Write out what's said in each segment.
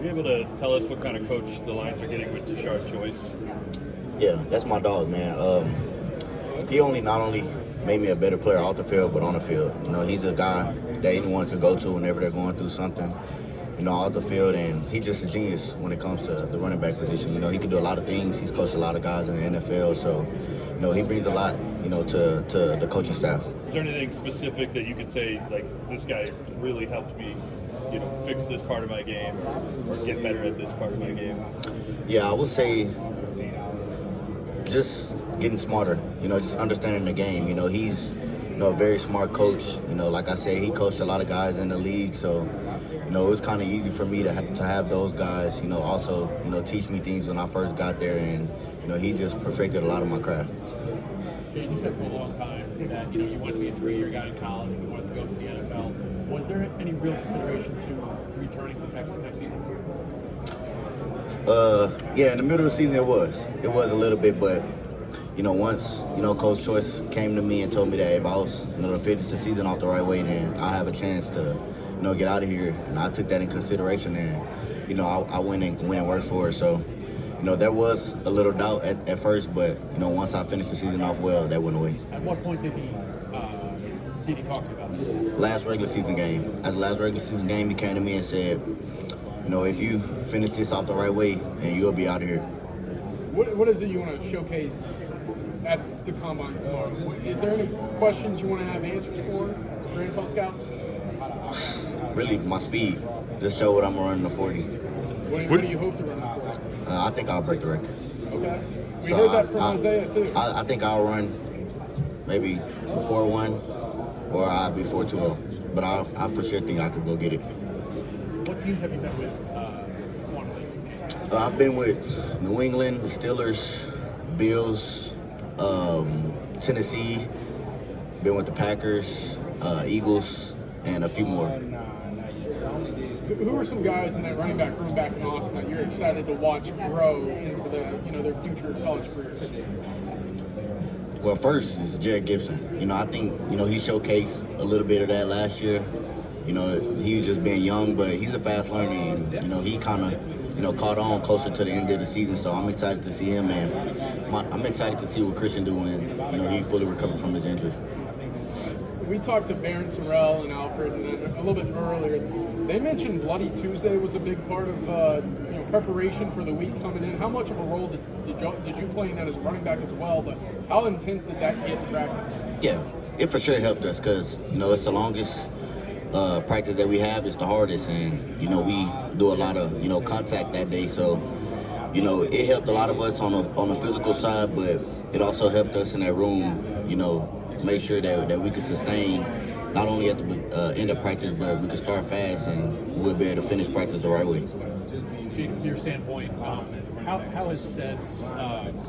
Are you able to tell us what kind of coach the Lions are getting with Tashard Choice? Yeah, that's my dog, man. He not only made me a better player off the field, but on the field. He's a guy that anyone could go to whenever they're going through something, off the field, and he's just a genius when it comes to the running back position. He can do a lot of things. He's coached a lot of guys in the NFL, so, he brings a lot, to the coaching staff. Is there anything specific that you could say, like, this guy really helped me, fix this part of my game or get better at this part of my game? Yeah, I would say just getting smarter, just understanding the game. He's, a very smart coach. Like I said, he coached a lot of guys in the league, so, it was kind of easy for me to have those guys, also, teach me things when I first got there, and, he just perfected a lot of my craft. Jaydon, you said for a long time that, you wanted to be a 3-year guy in college and you wanted to go to the NFL. Was there any real consideration to returning to Texas next season? Yeah, in the middle of the season it was a little bit, but once Coach Choice came to me and told me that if I was to finish the season off the right way, then I have a chance to get out of here, and I took that in consideration, and I went and worked for it. So there was a little doubt at first, but once I finished the season off well, that went away. At what point did he talk to you about it? Last regular season game. At the last regular season game, he came to me and said, if you finish this off the right way, and you'll be out of here. What is it you want to showcase at the Combine tomorrow? Is there any questions you want to have answers for NFL scouts? Really, my speed. Just show what I'm running the 40. What do you hope to run the 40? I think I'll break the record. Okay. We heard that from Isaiah, too. I think I'll run maybe 4-1 or I'll be 4-2-0. But I for sure think I could go get it. What teams have you been with? I've been with New England, the Steelers, Bills, Tennessee, been with the Packers, Eagles, and a few more. Who are some guys in that running back room back in Austin that you're excited to watch grow into their future college careers? Well, first is Jared Gibson. I think he showcased a little bit of that last year. He was just being young, but he's a fast learner, and he kind of caught on closer to the end of the season. So I'm excited to see him, and I'm excited to see what Christian do when he fully recovered from his injury. We talked to Baron Sorrell and Alfred, and then a little bit earlier, they mentioned Bloody Tuesday was a big part of preparation for the week coming in. How much of a role did you play in that as a running back as well? But how intense did that get in practice? Yeah, it for sure helped us because it's the longest practice that we have. It's the hardest, and we do a lot of contact that day. So it helped a lot of us on the physical side, but it also helped us in that room. Make sure that we could sustain not only at the end of practice, but we could start fast and we'll be able to finish practice the right way. From your standpoint, how has Sed's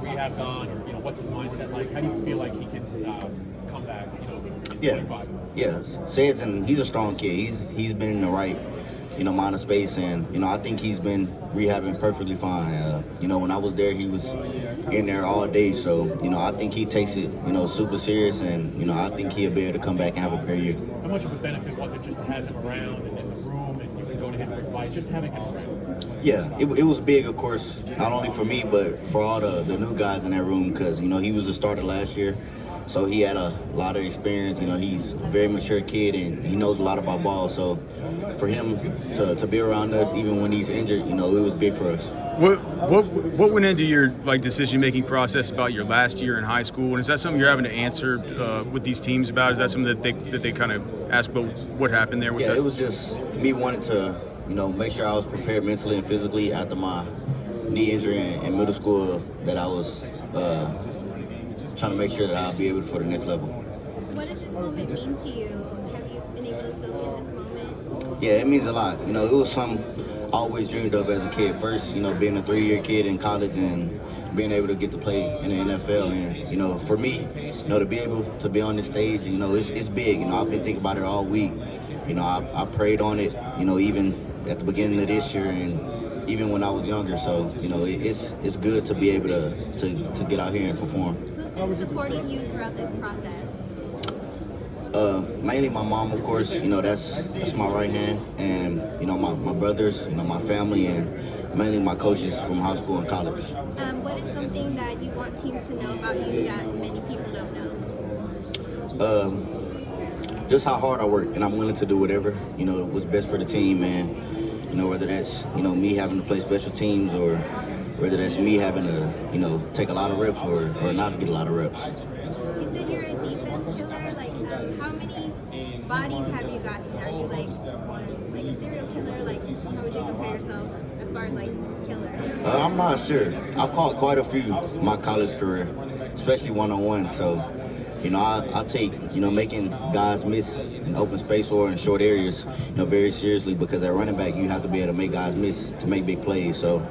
rehab gone, or what's his mindset like? How do you feel like he can come back? In 25? Yeah. Sed's he's a strong kid. He's been in the right mind of space, and I think he's been rehabbing perfectly fine. When I was there, he was in there all day, so I think he takes it super serious, and I think he'll be able to come back and have a great year. How much of a benefit was it just to have him around in the room, and you can go to him for advice, just having him around? Yeah, it was big, of course, not only for me, but for all the new guys in that room, because he was a starter last year. So he had a lot of experience. He's a very mature kid, and he knows a lot about ball. So for him to be around us, even when he's injured, it was big for us. What went into your decision-making process about your last year in high school? And is that something you're having to answer with these teams about? Is that something that they kind of ask about what happened there with that? It was just me wanting to make sure I was prepared mentally and physically after my knee injury in middle school, that I was trying to make sure that I'll be able for the next level. What does this moment mean to you? Have you been able to soak in this moment? Yeah, it means a lot. It was something I always dreamed of as a kid. First, being a 3-year kid in college and being able to get to play in the NFL. And, for me, to be able to be on this stage, it's big. I've been thinking about it all week. I prayed on it, even at the beginning of this year and even when I was younger. So, it's good to be able to get out here and perform. Who's been supporting you throughout this process? Mainly my mom, of course. You know, that's my right hand, and you know my brothers, you know my family, and mainly my coaches from high school and college. What is something that you want teams to know about you that many people don't know? Just how hard I work, and I'm willing to do whatever you know what's best for the team, and you know whether that's you know me having to play special teams or whether that's me having to you know take a lot of reps or not get a lot of reps. You said you're a defense killer. Like, how many bodies have you gotten? Are you like a serial killer? Like, how would you compare yourself as far as like killer? I'm not sure. I've caught quite a few my college career, especially one-on-one. So, you know, I take you know making guys miss in open space or in short areas, you know, very seriously because at running back you have to be able to make guys miss to make big plays. So,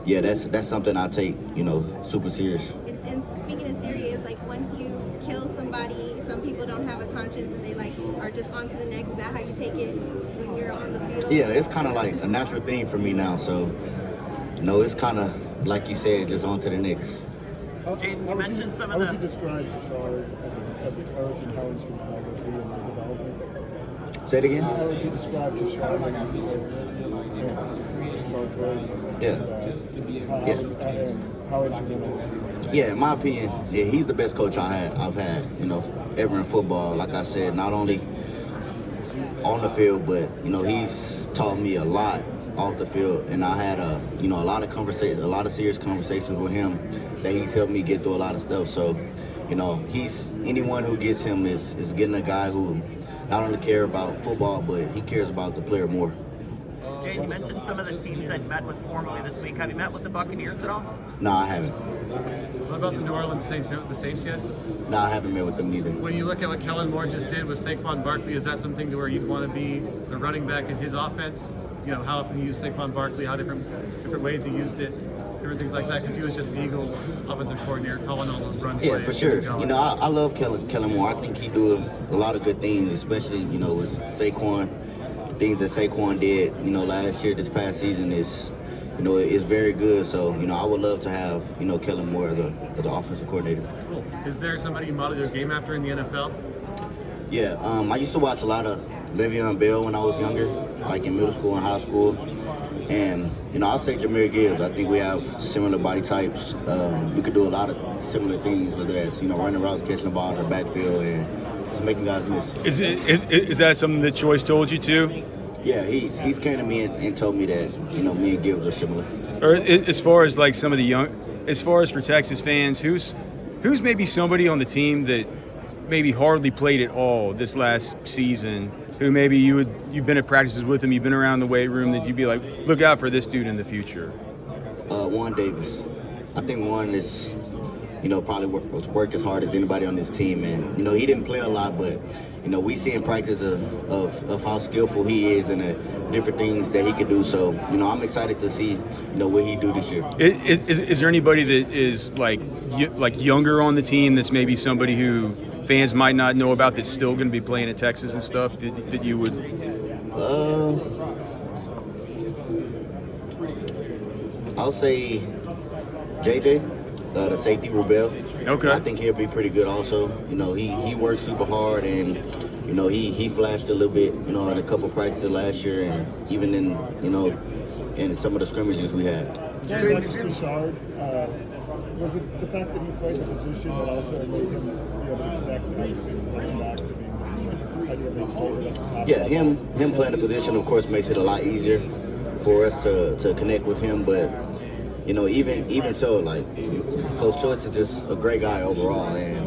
yeah, that's something I take you know super serious. And speaking of serious, like once you kill somebody, some people don't have a conscience and they like are just on to the next. Is that how you take it when you're on the field? Yeah, it's kind of like a natural thing for me now. So, you know, it's kind of like you said, just on to the next. Jaydon, you mentioned some of How the. would you describe Tashard as a coach and how instrumental was he in your development? Say it again. How would you describe Tashard as a coach? Yeah. How instrumental? Yeah, in my opinion, yeah, he's the best coach I've had, you know, ever in football. Like I said, not only on the field, but you know, he's taught me a lot off the field, and I had a lot of serious conversations with him that he's helped me get through a lot of stuff. So, you know, anyone who gets him is getting a guy who not only cares about football, but he cares about the player more. Jaydon, you mentioned some of the teams that you met with formally this week. Have you met with the Buccaneers at all? No, I haven't. What about the New Orleans Saints? Met with the Saints yet? No, I haven't met with them neither. When you look at what Kellen Moore just did with Saquon Barkley, is that something to where you'd want to be the running back in his offense? You know, how often he used Saquon Barkley, how different ways he used it, different things like that, because he was just the Eagles' offensive coordinator calling all those run plays. Yeah, for sure. You know, I love Kellen Moore. I think he do a lot of good things, especially, you know, with Saquon. Things that Saquon did, you know, last year, this past season is very good. So, you know, I would love to have, you know, Kellen Moore as the offensive coordinator. Cool. Is there somebody you modeled your game after in the NFL? Yeah, I used to watch a lot of Le'Veon Bell when I was younger, like in middle school and high school. And, you know, I'll say Jahmyr Gibbs. I think we have similar body types. We could do a lot of similar things, whether that's, you know, running routes, catching the ball in the backfield, and just making guys miss. Is that something that Choice told you to? Yeah, he's came to me and told me that, you know, me and Gibbs are similar. Or as far as like some of the as far as for Texas fans, who's maybe somebody on the team that maybe hardly played at all this last season, who maybe you've been at practices with him, you've been around the weight room, that you'd be like, look out for this dude in the future? Juan Davis. I think Juan is, you know, probably work as hard as anybody on this team, and you know, he didn't play a lot, but you know, we see in practice of how skillful he is and the different things that he can do. So, you know, I'm excited to see, you know, what he do this year. Is there anybody that is like younger on the team that's maybe somebody who fans might not know about that's still going to be playing at Texas and stuff that you would? I'll say JJ. The safety Rubel. Okay. I think he'll be pretty good also. You know, he works super hard, and you know, he flashed a little bit, you know, in a couple practices last year, and even in, you know, in some of the scrimmages we had. Tashard, was it the fact that he played the position that also made him be able to connect from running back to being ideally played at the top? Yeah, him playing the position, of course, makes it a lot easier for us to connect with him, but you know, even so, like, Coach Choice is just a great guy overall, and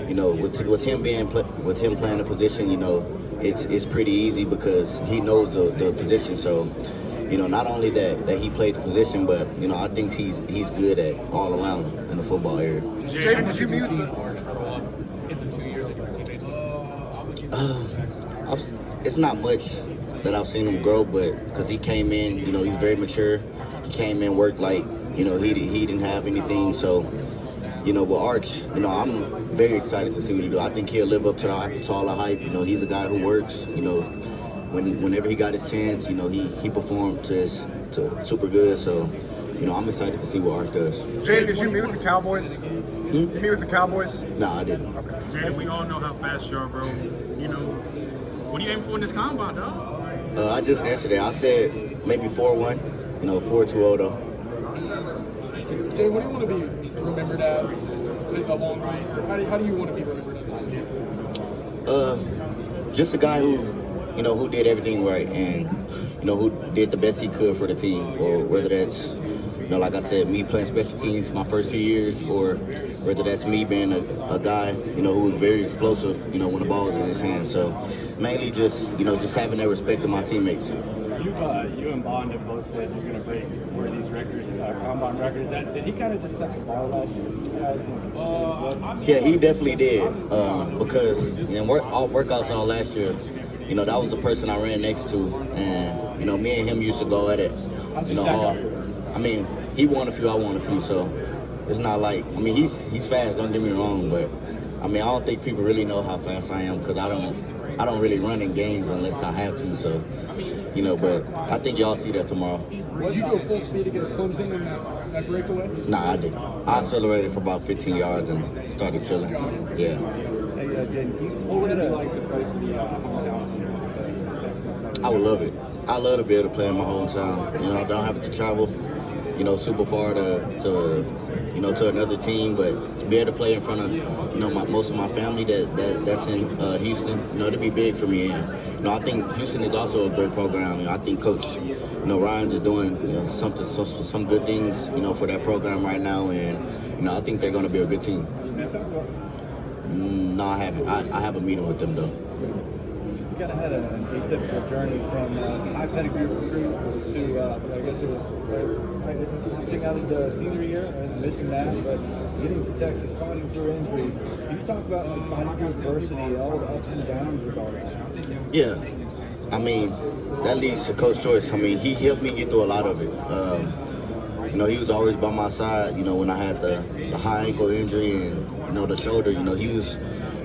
you know, with him playing the position, you know, it's pretty easy because he knows the position. So, you know, not only that he played the position, but you know, I think he's good at all around in the football area. Jaydon, did you meet Arch grow up in the 2 years that you were teammates with? It's not much that I've seen him grow, but because he came in, you know, he's very mature. He came in, worked like, you know, he didn't have anything. So, you know, with Arch, you know, I'm very excited to see what he do. I think he'll live up to all the hype. You know, he's a guy who works. You know, whenever he got his chance, you know, he performed to super good. So, you know, I'm excited to see what Arch does. Jaydon, did you meet with the Cowboys? You meet with the Cowboys? No, I didn't. Jaydon, we all know how fast you are, bro. what are you aiming for in this combine, dog? I just answered that. I said maybe 4-1, 4-2-0 though. Jay, what do you want to be remembered as a Longhorn? How do you want to be remembered as? Just a guy who did everything right and, who did the best he could for the team, or whether that's, like I said, me playing special teams my first few years, or whether that's me being a guy, who was very explosive, when the ball was in his hands. So mainly just having that respect of my teammates. You and Bond have both said he's going to break Worthy's record, combine records. Did he kind of just set the bar last year for you guys? Yeah, he definitely did. Because all workouts all last year, that was the person I ran next to, and me and him used to go at it. He won a few, I won a few, so it's not like he's fast. Don't get me wrong, but I don't think people really know how fast I am because I don't really run in games unless I have to. So, but I think y'all see that tomorrow. Did you go full speed against Clemson in that breakaway? Nah, I didn't. I accelerated for about 15 yards and started chilling. Yeah. Hey, Jaydon, what would it like to play for the hometown team, Texas? I would love it. I love to be able to play in my hometown. I don't have to travel, super far to another team, but to be able to play in front of, most of my family that's in Houston, it'd be big for me. And, I think Houston is also a great program. I think Coach, Ryans is doing some good things, for that program right now, and I think they're going to be a good team. No, I haven't. I have a meeting with them though. You kind of had an atypical journey from high pedigree recruit to, I guess it was opting out of the senior year and missing that, but getting to Texas, fighting through injuries. Can you talk about fighting through adversity, all the ups and downs with all that? Yeah, that leads to Coach Joyce. He helped me get through a lot of it. He was always by my side. When I had the high ankle injury and the shoulder. He was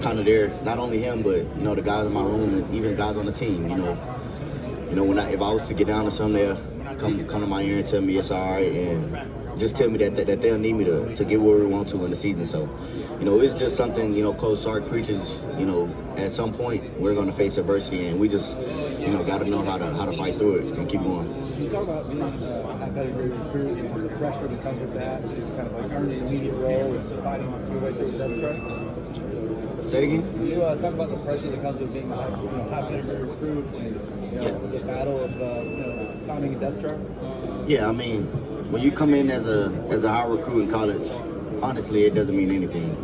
kind of there. Not only him, but the guys in my room and even the guys on the team. If I was to get down to something, they'll come to my ear and tell me it's all right, and just tell me that they'll need me to get where we want to in the season. So, it's just something Coach Sark preaches. At some point we're going to face adversity, and we just got to know how to fight through it and keep going. Can you talk about being a high pedigree recruit and the pressure that comes with that, just kind of like earning an immediate role and fighting your way through the depth chart? Say it again? Can you talk about the pressure that comes with being a high pedigree recruit and the battle of climbing a depth chart? Yeah, when you come in as a high recruit in college, honestly, it doesn't mean anything.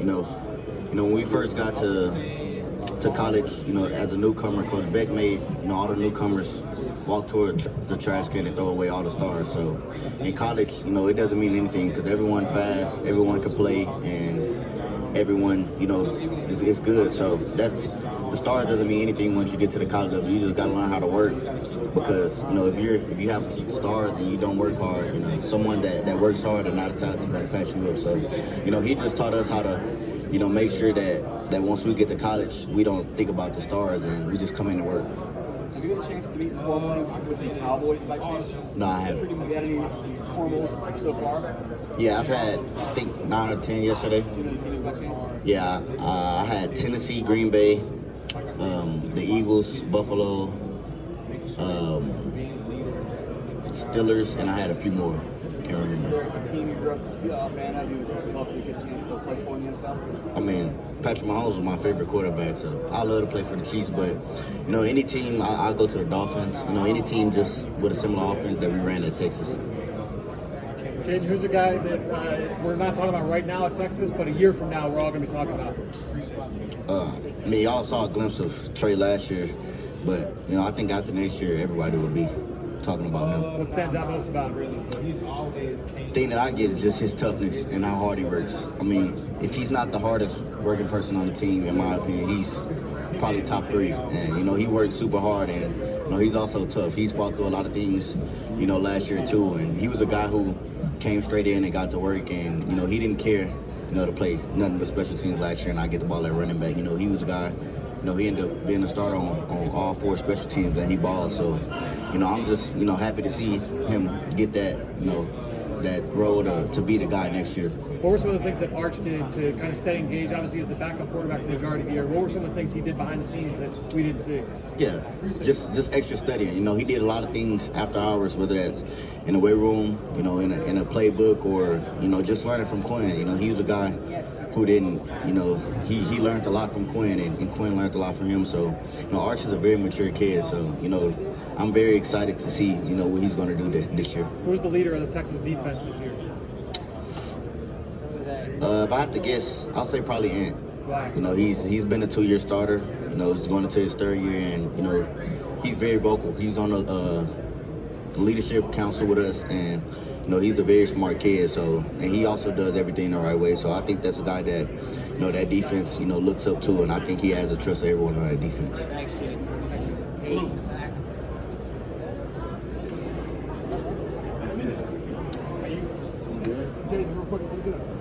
When we first got to college, as a newcomer, Coach Beck made all the newcomers walk toward the trash can and throw away all the stars. So in college, it doesn't mean anything because everyone fast, everyone can play, and everyone, is good. So that's the stars doesn't mean anything once you get to the college level. You just got to learn how to work. Because if you have stars and you don't work hard, someone that works hard and not talented is going to pass you up. So, he just taught us how to, make sure that once we get to college, we don't think about the stars and we just come in and work. Have you had a chance to meet formally with the Cowboys by chance? No, I haven't. Have you had any formals so far? Yeah, I've had, I think, 9 or 10 yesterday. Yeah, I had Tennessee, Green Bay, the Eagles, Buffalo, Steelers, and I had a few more. Can't remember. A team you grew up a fan of who helped you get a chance to play for in the NFL? Patrick Mahomes was my favorite quarterback, so I love to play for the Chiefs. But any team, I go to the Dolphins. Any team just with a similar offense that we ran at Texas. Jaydon, who's a guy that we're not talking about right now at Texas, but a year from now we're all going to be talking about? Y'all saw a glimpse of Trey last year, but I think after next year everybody will be talking about him. What stands out most about him? The thing that I get is just his toughness and how hard he works. If he's not the hardest working person on the team, in my opinion, he's probably top 3. And he works super hard, and he's also tough. He's fought through a lot of things, last year too. And he was a guy who came straight in and got to work, and he didn't care, to play nothing but special teams last year. And I get the ball at running back. He was a guy. He ended up being a starter on all 4 special teams, and he balled. So, I'm just, happy to see him get that, that role to be the guy next year. What were some of the things that Arch did to kind of stay engaged? Obviously, as the backup quarterback for the majority of the year, what were some of the things he did behind the scenes that we didn't see? Yeah, just extra studying. You know, he did a lot of things after hours, whether that's in the weight room, you know, in a playbook, or you know, just learning from Quinn. You know, he was a guy who didn't, you know, he learned a lot from Quinn, and Quinn learned a lot from him. So, you know, Arch is a very mature kid. So, you know, I'm very excited to see, you know, what he's going to do this year. Who's the leader of the Texas defense this year? If I had to guess, I'll say probably Ant. Why? You know, he's been a 2-year starter. You know, he's going into his 3rd year, and you know, he's very vocal. He's on a leadership council with us, and you know, he's a very smart kid. So, and he also does everything the right way. So I think that's a guy that, you know, that defense, you know, looks up to, and I think he has the trust of everyone on that defense. Thanks, Jay. Jaydon, real quick, what are you doing?